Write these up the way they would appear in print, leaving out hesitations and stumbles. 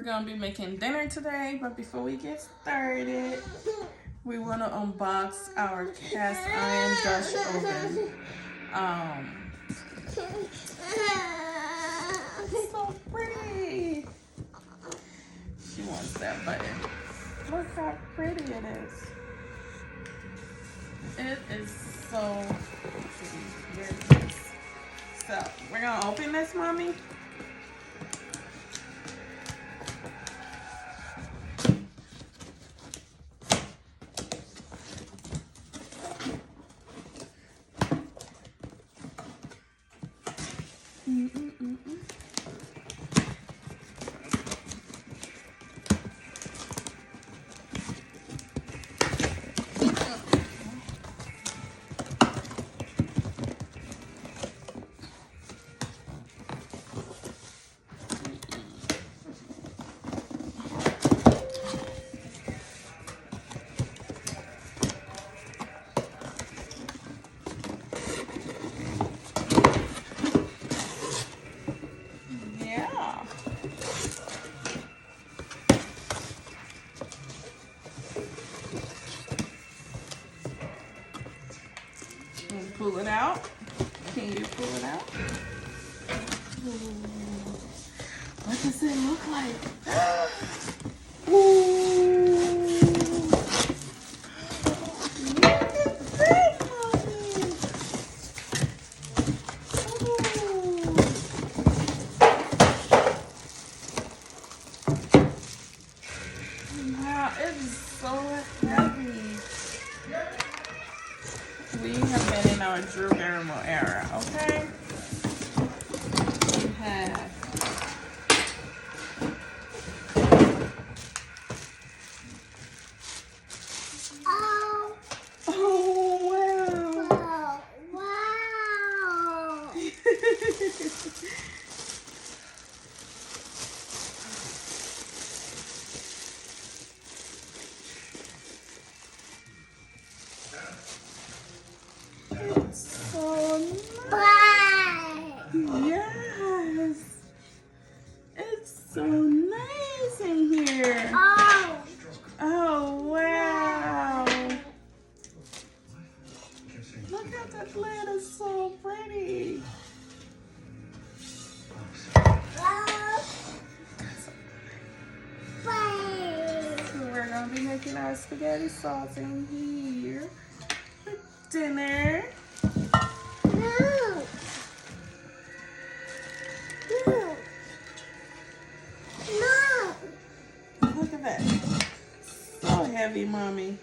We're gonna be making dinner today, but before we get started, we want to unbox our cast iron Dutch oven. So pretty. She wants that button. Look how pretty it is. It is so pretty. Very nice. So we're gonna open this, mommy. Pull it out. Can you pull it out? Ooh. What does it look like? Ooh. Look at that, mommy. Ooh. Wow, it is so heavy. We have been in our Drew Barrymore era, okay? We have wow. Wow. It's so nice. Yes. It's so nice in here. Oh, wow. Look at that lid. It's so pretty. So we're going to be making our spaghetti sauce in here for dinner. Look at that. So heavy, mommy.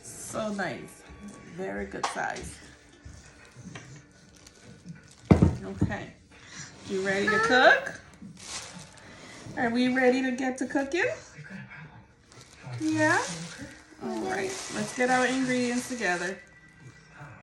So nice. Very good size. Okay. You ready to cook? Are we ready to get to cooking? Yeah? All right. Let's get our ingredients together.